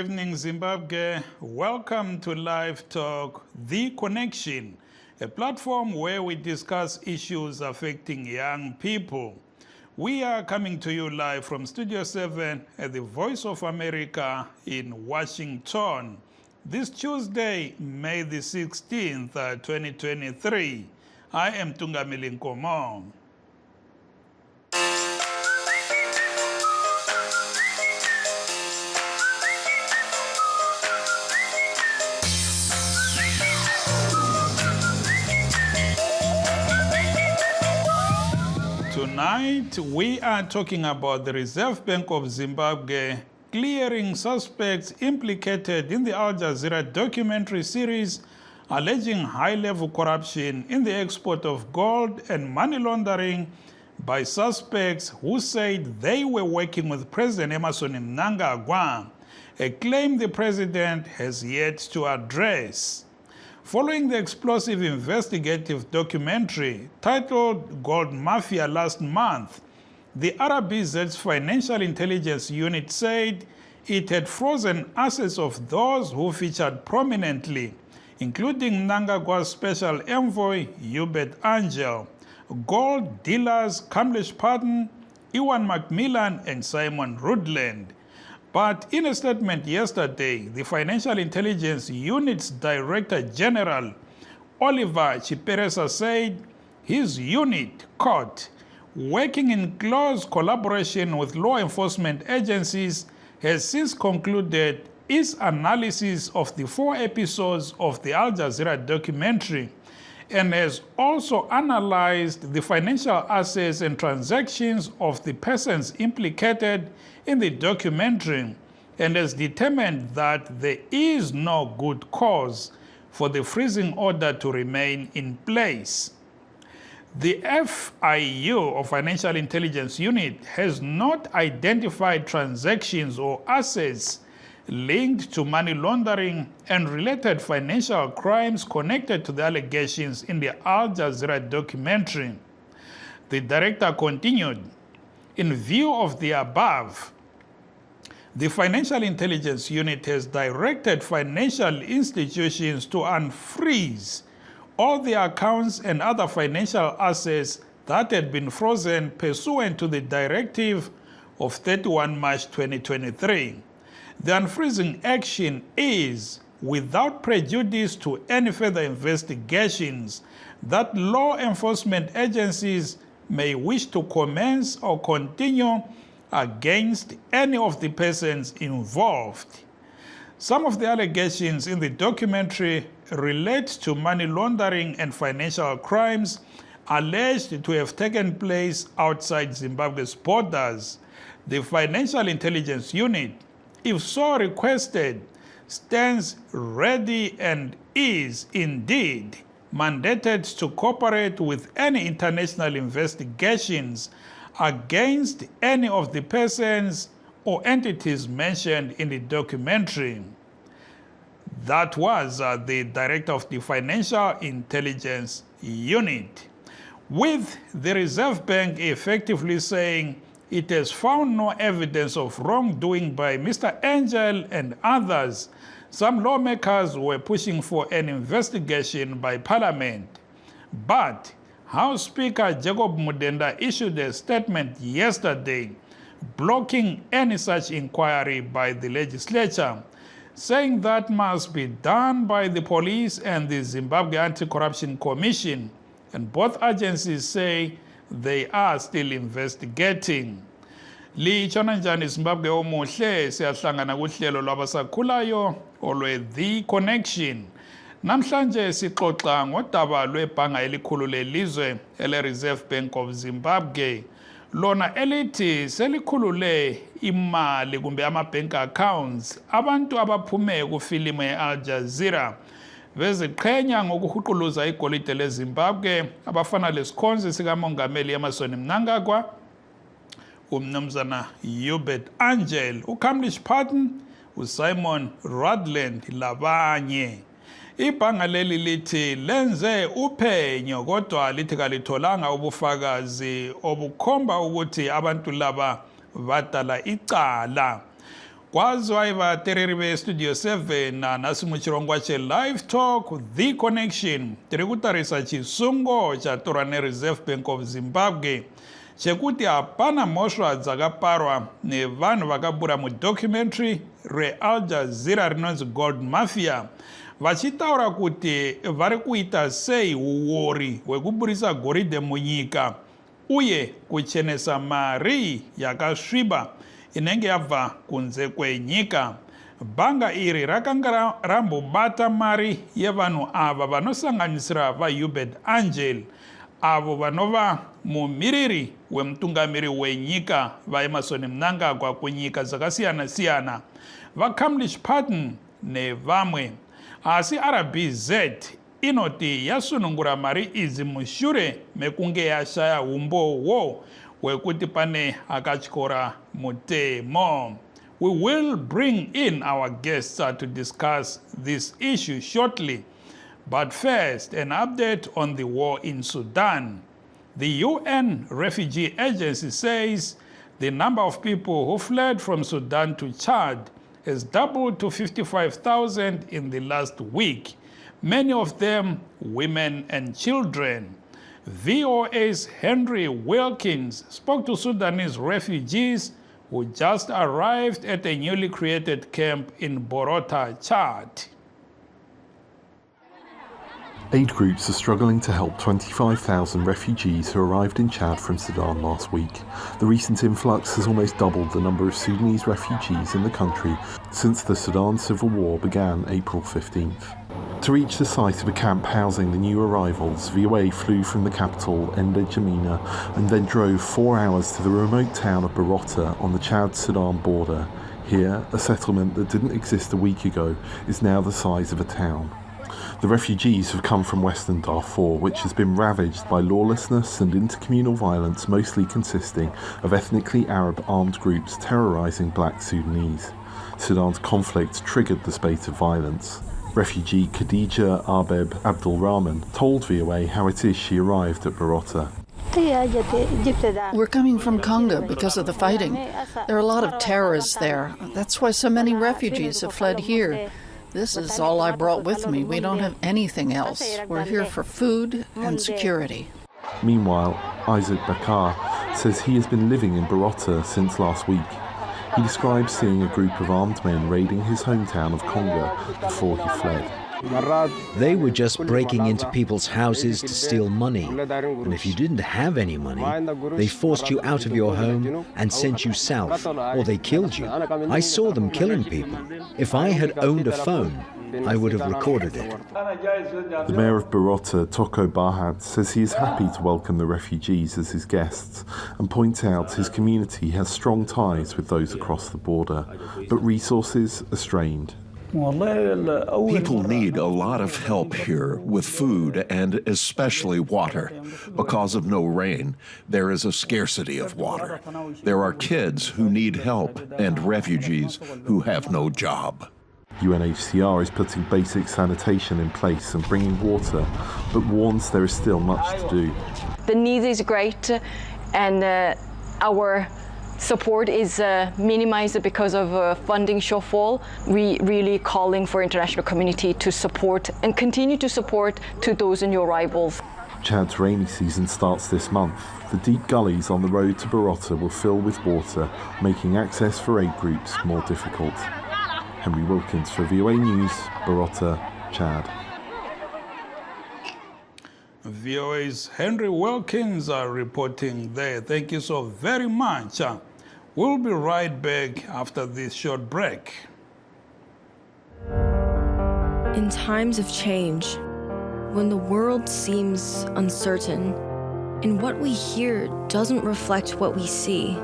evening, Zimbabwe. Welcome to Livetalk, The Connection, a platform where we discuss issues affecting young people. We are coming to you live from Studio 7 at the Voice of America in Washington. This Tuesday, May the 16th, 2023. I am Tungamili Nkomo. Tonight, we are talking about the Reserve Bank of Zimbabwe clearing suspects implicated in the Al Jazeera documentary series alleging high-level corruption in the export of gold and money laundering by suspects who said they were working with President Emmerson Mnangagwa, a claim the president has yet to address. Following the explosive investigative documentary titled Gold Mafia last month, the RBZ's Financial Intelligence Unit said it had frozen assets of those who featured prominently, including Mnangagwa's special envoy, Hubert Angel, gold dealers Kamlesh Patton, Ewan Macmillan, and Simon Rudland. But in a statement yesterday, the Financial Intelligence Unit's Director General, Oliver Chiperesa, said his unit, COT, working in close collaboration with law enforcement agencies, has since concluded its analysis of the 4 episodes of the Al Jazeera documentary and has also analyzed the financial assets and transactions of the persons implicated in the documentary and has determined that there is no good cause for the freezing order to remain in place. The FIU, or Financial Intelligence Unit, has not identified transactions or assets linked to money laundering and related financial crimes connected to the allegations in the Al Jazeera documentary. The director continued, in view of the above, the Financial Intelligence Unit has directed financial institutions to unfreeze all the accounts and other financial assets that had been frozen pursuant to the directive of 31 March 2023. The unfreezing action is without prejudice to any further investigations that law enforcement agencies may wish to commence or continue against any of the persons involved. Some of the allegations in the documentary relate to money laundering and financial crimes alleged to have taken place outside Zimbabwe's borders. The Financial Intelligence Unit, if so requested, stands ready and is indeed mandated to cooperate with any international investigations against any of the persons or entities mentioned in the documentary. That was the director of the Financial Intelligence Unit, with the Reserve Bank effectively saying it has found no evidence of wrongdoing by Mr. Angel and others. Some lawmakers were pushing for an investigation by Parliament. But House Speaker Jacob Mudenda issued a statement yesterday blocking any such inquiry by the legislature, saying that must be done by the police and the Zimbabwe Anti-Corruption Commission, and both agencies say they are still investigating. Litshona njani Zimbabwe omuhle, siyahlangana kuhlelo lwabasakhulayo olwe The Connection. Namhlanje sixoxa ngodaba lwebhanga elikhulu lelizwe ele-Reserve Bank of Zimbabwe, lona elithi selikhulule imali kumbe ama-bank accounts abantu abaphume kufilimu ye-Al Jazeera beziqhenya ngokuhuquluza igolide leZimbabwe abafana lesikhonzi sikamongameli Emmerson Mnangagwa, umnumzana Hubert Angel, uKamlesh Patton, uSimon Rudland labanye. Ibhanga leli lithi lenze uphenyo kodwa lithi kalitholanga ubufakazi obukhomba ukuthi abantu laba badala icala. kwazi vateereri vestudio 7 nhasi muchirongwa che-Livetalk the connection tiri kutarisa chisungo chatorwa nereserve bank of zimbabwe chekuti hapana mhosva dzakaparwa nevanhu vakabura mudocumentary real jazeera rinonzi gold mafia vachitaura kuti vari kuita sei uori hwekuburisa goridhe munyika uye kuchenesa mari yakasviba inenge yabva kunze kwenyika. Bhanga iri rakanga rambobata mari yevanhu ava vanosanganisira vaHubert Angel avo vanova mumiriri wemutungamiri wenyika vaEmerson Mnangagwa kunyika dzakasiyana-siyana, vaCamlish Patton nevamwe. Asi RBZ inoti yasunungura mari idzi mushure mekunge yashaya umbowo hwekuti pane akatyora mutemo. We will bring in our guests to discuss this issue shortly. But first, an update on the war in Sudan. The UN Refugee Agency says the number of people who fled from Sudan to Chad has doubled to 55,000 in the last week, many of them women and children. VOA's Henry Wilkins spoke to Sudanese refugees who just arrived at a newly created camp in Borota, Chad. Aid groups are struggling to help 25,000 refugees who arrived in Chad from Sudan last week. The recent influx has almost doubled the number of Sudanese refugees in the country since the Sudan civil war began April 15th. To reach the site of a camp housing the new arrivals, VOA flew from the capital, N'Djamena, and then drove 4 hours to the remote town of Borota on the Chad-Sudan border. Here, a settlement that didn't exist a week ago is now the size of a town. The refugees have come from Western Darfur, which has been ravaged by lawlessness and intercommunal violence, mostly consisting of ethnically Arab armed groups terrorizing black Sudanese. Sudan's conflict triggered the spate of violence. Refugee Khadija Arbeb Abdulrahman told VOA how it is she arrived at Borota. We're coming from Congo because of the fighting. There are a lot of terrorists there. That's why so many refugees have fled here. This is all I brought with me. We don't have anything else. We're here for food and security. Meanwhile, Isaac Bakar says he has been living in Borota since last week. He describes seeing a group of armed men raiding his hometown of Congo before he fled. They were just breaking into people's houses to steal money. And if you didn't have any money, they forced you out of your home and sent you south, or they killed you. I saw them killing people. If I had owned a phone, I would have recorded it. The mayor of Borota, Toko Bahad, says he is happy to welcome the refugees as his guests and points out his community has strong ties with those across the border, but resources are strained. People need a lot of help here with food and especially water. Because of no rain, there is a scarcity of water. There are kids who need help and refugees who have no job. UNHCR is putting basic sanitation in place and bringing water, but warns there is still much to do. The need is great, and our support is minimized because of funding shortfall. We really calling for international community to support and continue to support to those new arrivals. Chad's rainy season starts this month. The deep gullies on the road to Borota will fill with water, making access for aid groups more difficult. Henry Wilkins for VOA News, Borota, Chad. VOA's Henry Wilkins are reporting there. Thank you so very much. We'll be right back after this short break. In times of change, when the world seems uncertain and what we hear doesn't reflect what we see,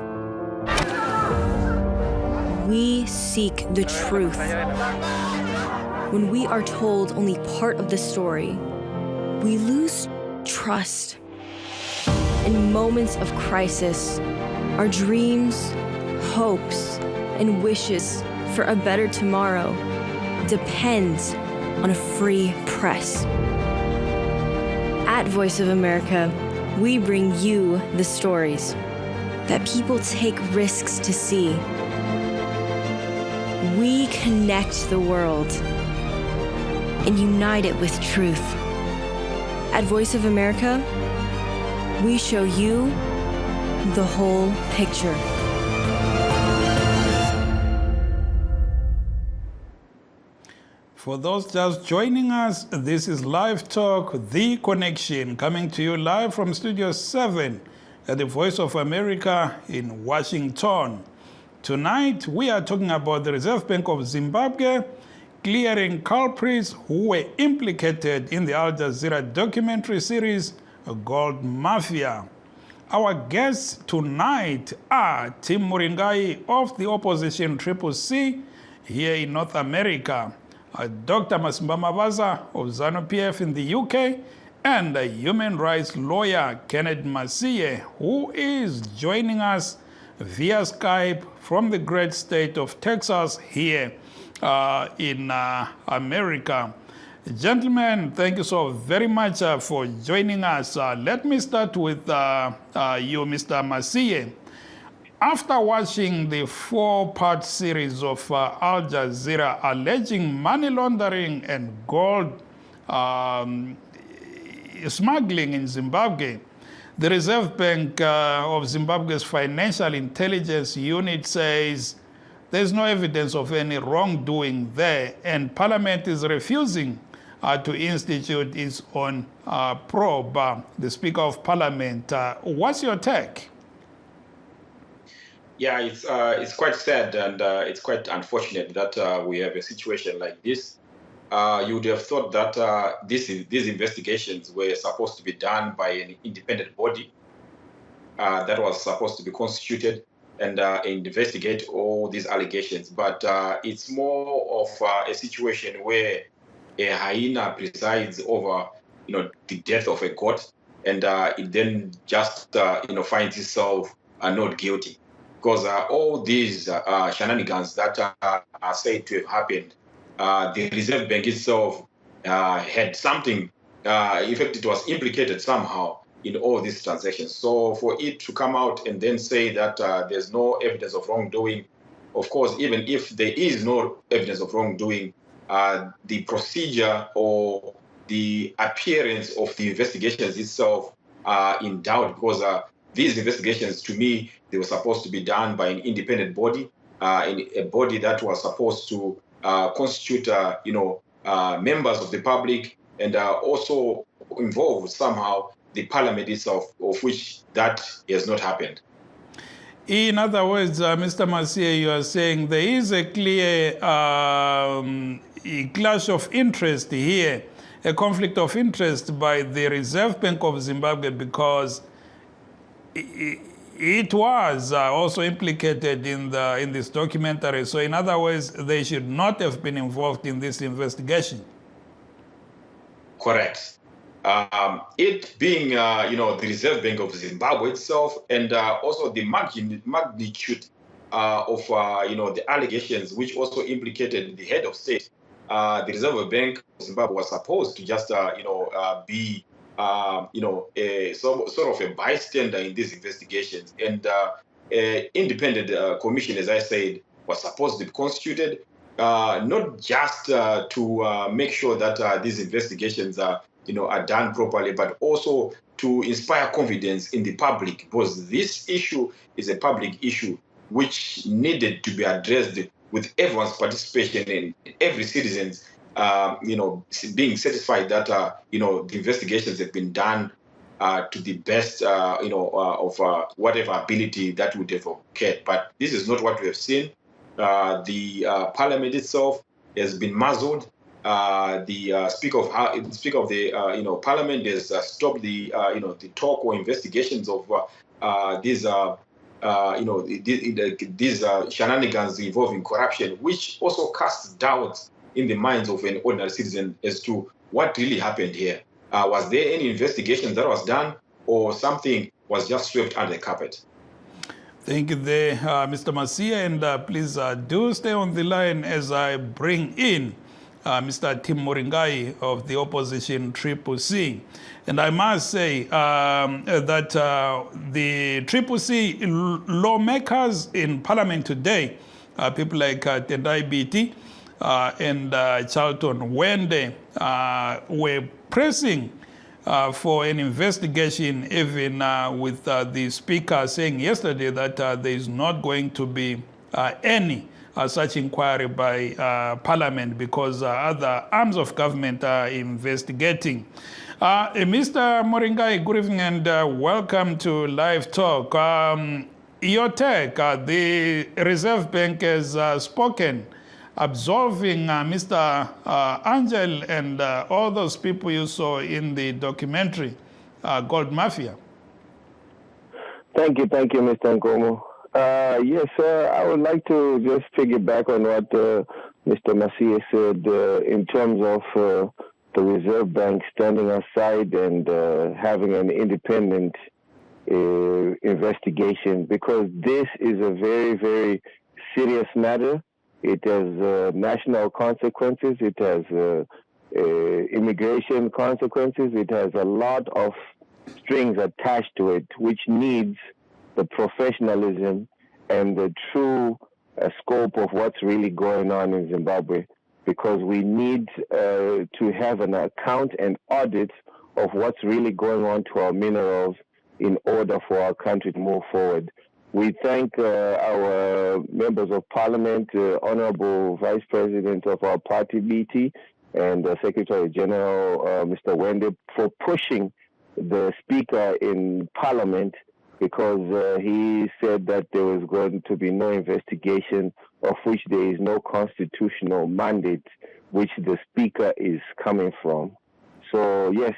we seek the truth. When we are told only part of the story, we lose trust. In moments of crisis, our dreams, hopes, and wishes for a better tomorrow depends on a free press. At Voice of America, we bring you the stories that people take risks to see. We connect the world and unite it with truth. At Voice of America, we show you the whole picture. For those just joining us, this is Live Talk, The Connection, coming to you live from Studio 7 at the Voice of America in Washington. Tonight, we are talking about the Reserve Bank of Zimbabwe clearing culprits who were implicated in the Al Jazeera documentary series, Gold Mafia. Our guests tonight are Tim Muringai of the opposition CCC here in North America, Dr. Masimba Mabaza of ZANU-PF in the UK, and human rights lawyer Kenneth Masiye, who is joining us via Skype from the great state of Texas here in America. Gentlemen, thank you so very much for joining us. Let me start with you, Mr. Masiye. After watching the 4-part series of Al Jazeera alleging money laundering and gold smuggling in Zimbabwe, the Reserve Bank of Zimbabwe's Financial Intelligence Unit says there's no evidence of any wrongdoing there, and Parliament is refusing to institute its own probe. The Speaker of Parliament, what's your take? Yeah, it's quite sad and it's quite unfortunate that we have a situation like this. You would have thought that these investigations were supposed to be done by an independent body that was supposed to be constituted and investigate all these allegations. But it's more of a situation where a hyena presides over, the death of a goat, and it then just, finds itself not guilty. Because all these shenanigans that are said to have happened, the Reserve Bank itself had something, in fact, it was implicated somehow in all these transactions. So for it to come out and then say that there's no evidence of wrongdoing, of course, even if there is no evidence of wrongdoing, the procedure or the appearance of the investigations itself are in doubt, because these investigations, to me, they were supposed to be done by an independent body, a body that was supposed to constitute, members of the public, and also involve somehow the parliament itself, of which that has not happened. In other words, Mr. Masiye, you are saying there is a clear clash of interest here, a conflict of interest by the Reserve Bank of Zimbabwe, because it was also implicated in this documentary. So in other words, they should not have been involved in this investigation. Correct. It being, the Reserve Bank of Zimbabwe itself, and also the magnitude of, the allegations, which also implicated the head of state, the Reserve Bank of Zimbabwe was supposed to just, be a sort of a bystander in these investigations. And independent commission, as I said, was supposed to be constituted, not just to make sure that these investigations are done properly, but also to inspire confidence in the public, because this issue is a public issue which needed to be addressed with everyone's participation and every citizen's being satisfied that, the investigations have been done to the best, of whatever ability that would have occurred. But this is not what we have seen. The parliament itself has been muzzled. The speaker of the parliament has stopped the the talk or investigations of these these shenanigans involving corruption, which also casts doubts in the minds of an ordinary citizen as to what really happened here. Was there any investigation that was done, or something was just swept under the carpet? Thank you there, Mr. Masiye, and please do stay on the line as I bring in Mr. Tim Muringai of the opposition CCC. And I must say that the CCC lawmakers in Parliament today people like Tendai Biti and Charlton Wende were pressing for an investigation, even with the speaker saying yesterday that there is not going to be any such inquiry by Parliament because other arms of government are investigating. Mr. Moringai, good evening and welcome to Live Talk. Your take, the Reserve Bank has spoken, absolving Mr. Angel and all those people you saw in the documentary, Gold Mafia. Thank you, Mr. Nkomo. Yes, I would like to just piggyback on what Mr. Masia said in terms of the Reserve Bank standing aside and having an independent investigation, because this is a very, very serious matter. It has national consequences. It has immigration consequences. It has a lot of strings attached to it, which needs the professionalism and the true scope of what's really going on in Zimbabwe, because we need to have an account and audit of what's really going on to our minerals in order for our country to move forward. We thank our members of parliament, Honorable Vice President of our party, BT, and Secretary General, Mr. Wende, for pushing the Speaker in Parliament, because he said that there was going to be no investigation of which there is no constitutional mandate which the Speaker is coming from. So, yes,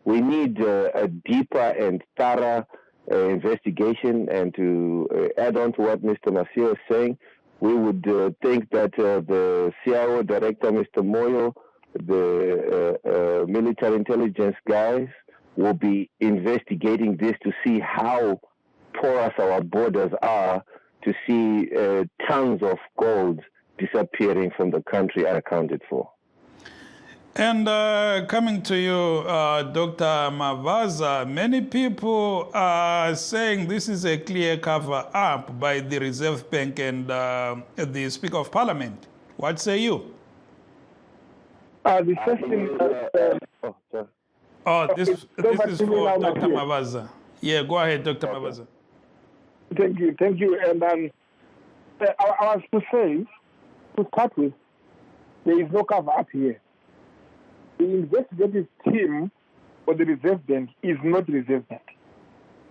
we need a deeper and thorough investigation. And to add on to what Mr. Masia is saying, we would think that the CIO Director, Mr. Moyo, the military intelligence guys, will be investigating this to see how porous our borders are, to see tons of gold disappearing from the country unaccounted for. And coming to you, Dr. Mavaza, many people are saying this is a clear cover-up by the Reserve Bank and the Speaker of Parliament. What say you? The first thing... this is for Dr. Mavaza. Yeah, go ahead, Dr. Mavaza. Thank you. And I was to say, to start with, there is no cover-up here. The investigative team for the Reserve Bank is not the Reserve Bank.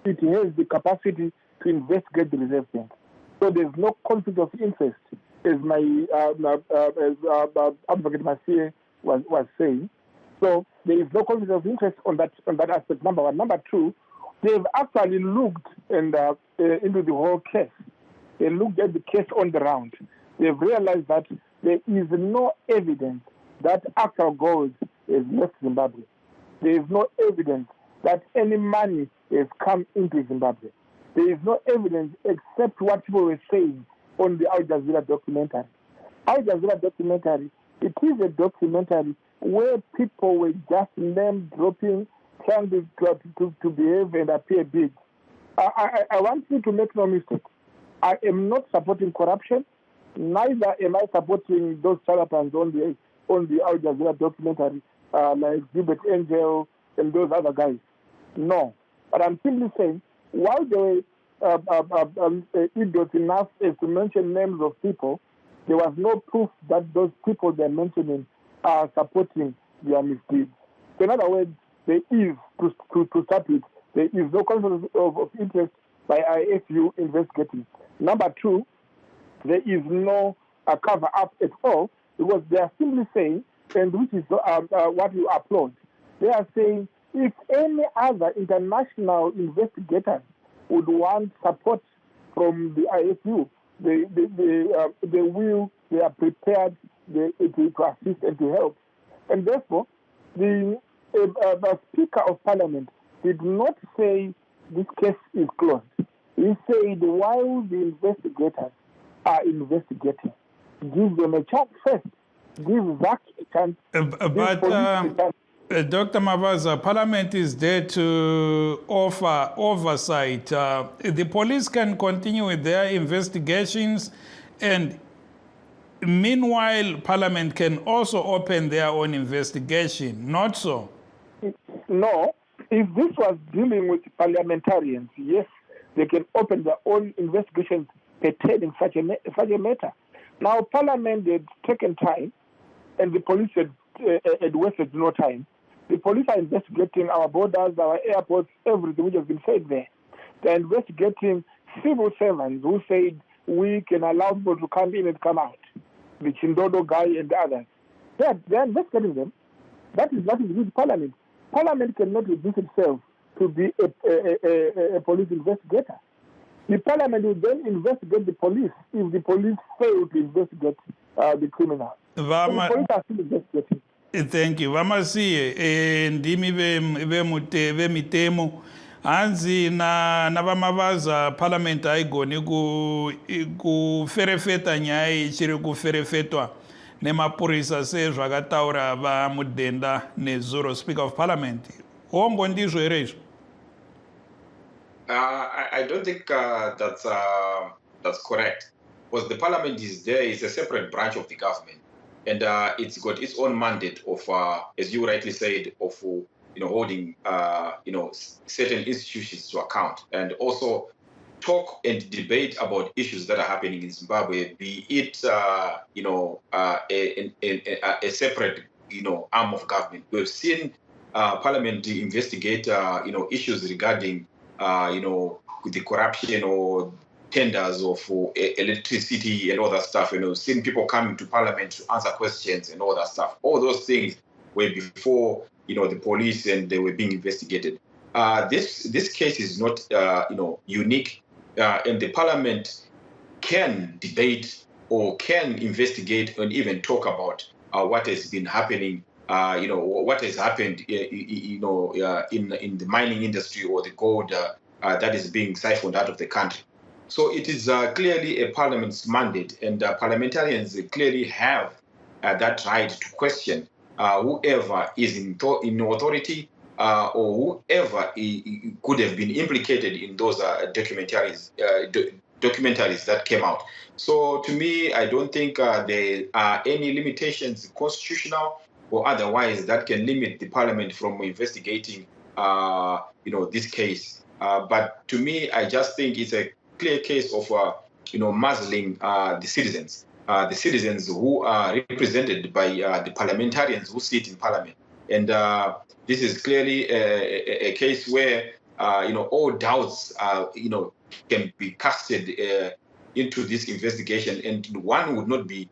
It has the capacity to investigate the Reserve Bank. So there's no conflict of interest, as my Advocate Masia was saying. So there is no conflict of interest on that aspect, number one. Number two, they've actually looked into the whole case. They looked at the case on the round. They've realized that there is no evidence that actual gold has left Zimbabwe. There is no evidence that any money has come into Zimbabwe. There is no evidence except what people were saying on the Al Jazeera documentary. Al Jazeera documentary, it is a documentary where people were just name-dropping, trying to behave and appear big. I want you to make no mistake. I am not supporting corruption. Neither am I supporting those charlatans on the Al Jazeera documentary, like Gilbert Angel and those other guys. No. But I'm simply saying, while they were idiots enough as to mention names of people, there was no proof that those people they're mentioning are supporting their misdeeds. So in other words, there is, to start with, there is no conflict of interest by IFU investigating. Number two, there is no cover-up at all, because they are simply saying, and which is what you applaud, they are saying if any other international investigators would want support from the IFU, they are prepared to assist and to help. And therefore, the Speaker of Parliament did not say this case is closed. He said while the investigators are investigating, give them a chance first. Give Zach a chance. Dr. Mavaza, Parliament is there to offer oversight. The police can continue with their investigations And meanwhile, Parliament can also open their own investigation, not so? No. If this was dealing with parliamentarians, yes, they can open their own investigations pertaining such a matter. Now, Parliament had taken time, and the police had wasted no time. The police are investigating our borders, our airports, everything which has been said there. They're investigating civil servants who said we can allow people to come in and come out. The Chindodo guy and the others. They're investigating them. That is with Parliament. Parliament cannot reduce itself to be a police investigator. The Parliament will then investigate the police if the police fail to investigate the criminals. So the police are still investigating. Thank you. Vamasiye ndimi vemitemo hanzi na vamavaza Parliament haigoni kuferefeta nyaya ichiri kuferefetwa nemapurisa sezvakataura vamudhenda nezuro Speaker of Parliament. Hongo ndizvo here izvo? I don't think that's correct, because the Parliament is a separate branch of the government, and it's got its own mandate of, as you rightly said, of holding certain institutions to account, and also talk and debate about issues that are happening in Zimbabwe, be it a separate arm of government. We've seen Parliament investigate issues regarding the corruption or tenders of electricity and all that stuff. Seen people coming to Parliament to answer questions and all that stuff. All those things were before the police, and they were being investigated. This case is not unique, and the Parliament can debate or can investigate and even talk about what has been happening. What has happened, in the mining industry or the gold that is being siphoned out of the country. So it is clearly a Parliament's mandate, and parliamentarians clearly have that right to question whoever is in authority or whoever could have been implicated in those documentaries that came out. So to me, I don't think there are any limitations, constitutional or otherwise, that can limit the Parliament from investigating, this case. But to me, I just think it's a clear case of, muzzling the citizens who are represented by the parliamentarians who sit in Parliament. And this is clearly a case where, all doubts, can be casted into this investigation, and one would not be,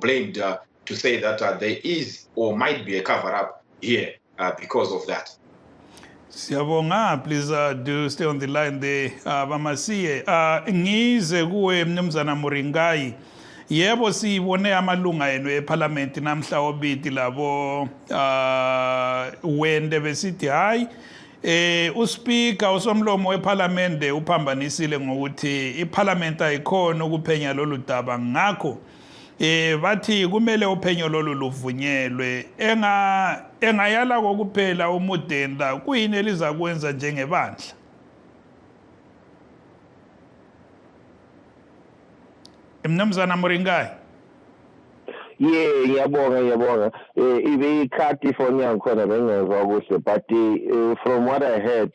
blamed to say that there is or might be a cover-up here because of that. Siyabonga, please do stay on the line there. Vamasiye, ngize kuwe Mnumzana Muringai. Yebo sibone amalunga enu eParliament namhla obiti labo wende besithi hayi uSpeaker usomlomo weParliament uphambanisile ngokuthi iParliament ayikhona ukuphenya lolu daba ngakho bathi kumele uphenyo lolu luvunyelwe engayala kokuphela umudenda kuyini eliza kwenza njengebandla. Mnumzana Muringai. Ngiyabonga. Ibikhathi phone yangikhona bengezwa kuhle, but from what I heard,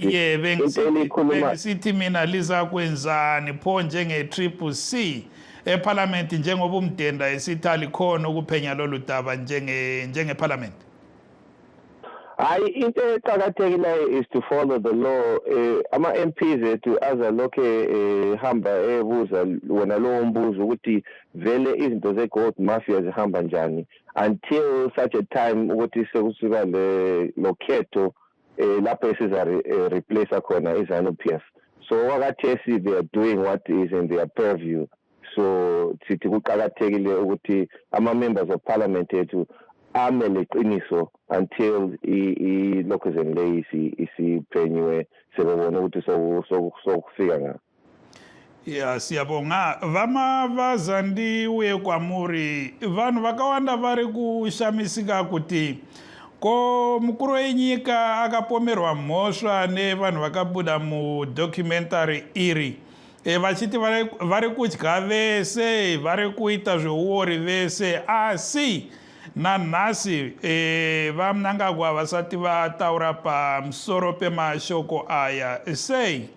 sithi mina liza kwenzani pho njenge-CCC eParliament njengoba umdenda esithi alikhona ukuphenya lolu daba njenge-Parliament? Into eqakathekileyo is to follow the law. Ama-MPs ethu azalokhe hamba ebuza wona lowo mbuzo ukuthi vele izinto ze-gold mafia zihamba njani until such a time ukuthi sekusiba lokhetho lapho esiza replace khona iZANU-PF. So wakathesi they are doing what is in their purview. So sithi kuqakathekile ukuthi ama-members of Parliament ethu amele iqiniso until i-locus and lay isiphenyiwe sebebona ukuthi sokufika nga. Ya siyabonga vamavazandi uye kwamuri vanhu vakawanda vari kushamisika kuti ko mukuru wenyika akapomerwa mhosva nevanhu vakabuda mudocumentary iri vachiti vari kudya vese, vari kuita zveuori vese, asi nanhasi vaMnangagwa vasati vataura pamusoro pemashoko aya. Sei?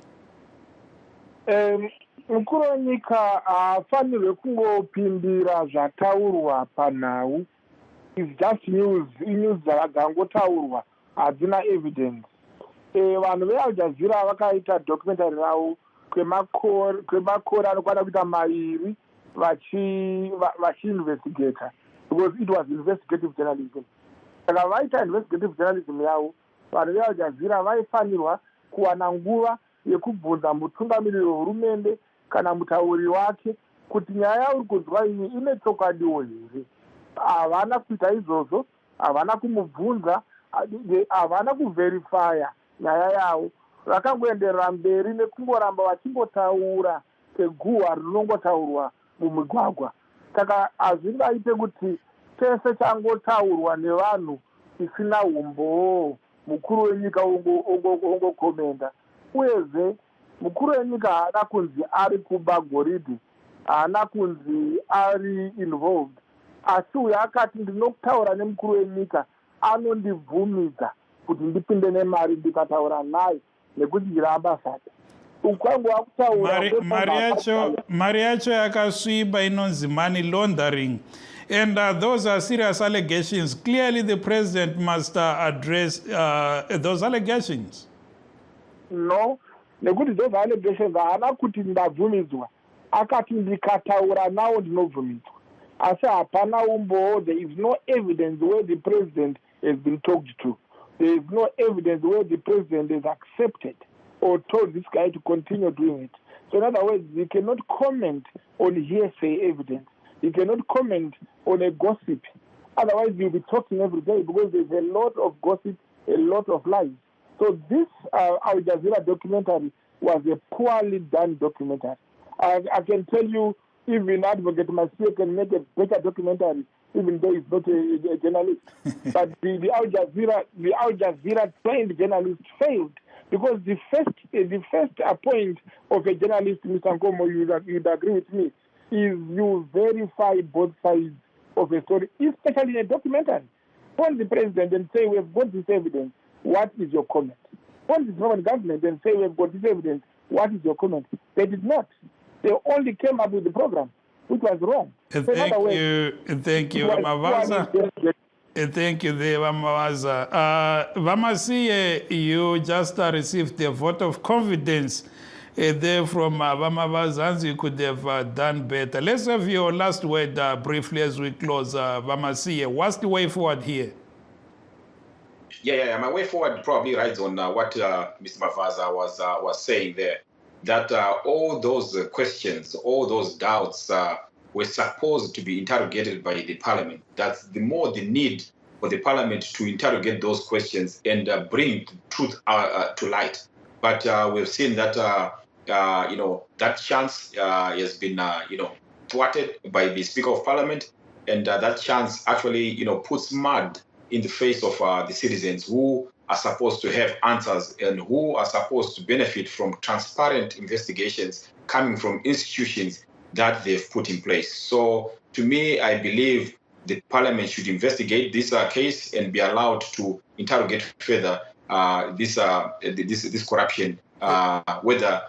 Mukuru wenyika haafanirwe kungopindira zvataurwa panhau. It's just news. News dzakangotaurwa hadzina evidence. Vanhu veAl Jazeera vakaita documentary ravo kwemakore anokwana kuita 2 vachiinvestigata, because it was investigative journalism. Saka vaita investigative journalism yavo, vanhu veAl Jazeera vaifanirwa kuwana nguva yekubvunza mutungamiriri wehurumende kana mutauri wake kuti nyaya yauri kunzwa iyi ine chokwadiwo here. Havana kuita izvozvo, havana kumubvunza, havana kuverifya nyaya yavo. Vakangoenderera mberi nekungoramba vachingotaura seguhwa rinongotaurwa mumigwagwa. Saka hazvingaite kuti chese changotaurwa nevanhu isina umbo mukuru wenyika ongokomenda. Uyezve mukuru wenyika haana kunzi ari kuba goridhe, haana kunzi ari involved. Asi uyo akati ndinokutaura nemukuru wenyika anondibvumidza kuti ndipinde nemari ndikataura naye nekuti ndiramba sata. Ukwangu wakutaura mari yacho yakasviba inonzi money laundering. And those are serious allegations. Clearly the president must address those allegations. No, nekuti those allegations haana kuti ndabvumidzwa. Akati ndikataura nawo ndinobvumidzwa. Asi hapana umbo, there is no evidence where the president has been talked to. There is no evidence where the president has accepted or told this guy to continue doing it. So in other words, you cannot comment on hearsay evidence. You cannot comment on a gossip. Otherwise, you'll be talking every day, because there's a lot of gossip, a lot of lies. So this Al Jazeera documentary was a poorly done documentary. I can tell you, even Advocate Masia can make a better documentary, even though he's not a journalist. But the Al Jazeera trained journalist failed, because the first point of a journalist, Mr. Nkomo, you'd agree with me, is you verify both sides of a story, especially in a documentary. Phone the president and say, we have got this evidence, what is your comment? Phone the Zimbabwean government and say, we have got this evidence, what is your comment? They did not. They only came up with the program, which was wrong. Thank you, Vamavaza. Thank you, Vamavaza. Vamasiye, you just received a vote of confidence there from Vamavaza. You could have done better. Let's have your last word briefly as we close. Vamasiye, what's the way forward here? Yeah. My way forward probably rides on what Mr. Mavaza was saying there. That all those questions, all those doubts were supposed to be interrogated by the parliament. That's the more the need for the parliament to interrogate those questions and bring truth to light. But we've seen that, that chance has been, thwarted by the Speaker of Parliament. And that chance actually, puts mud in the face of the citizens who are supposed to have answers and who are supposed to benefit from transparent investigations coming from institutions that they've put in place. So to me, I believe the parliament should investigate this case and be allowed to interrogate further this corruption, whether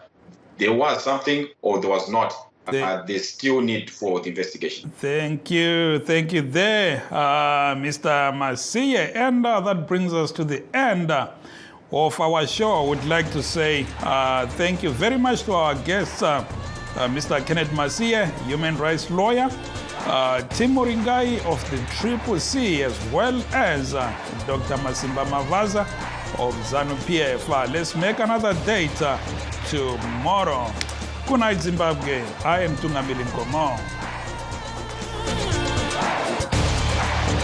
there was something or there was not. There's still need for the investigation. Thank you there, Mr. Masiye. And that brings us to the end of our show. I would like to say thank you very much to our guests, Mr. Kenneth Masiye, human rights lawyer, Tim Moringai of the CCC, as well as Dr. Masimba Mavaza of ZANU-PF. Let's make another date tomorrow. Good night, Zimbabwe. I am Tungamili Nkomo.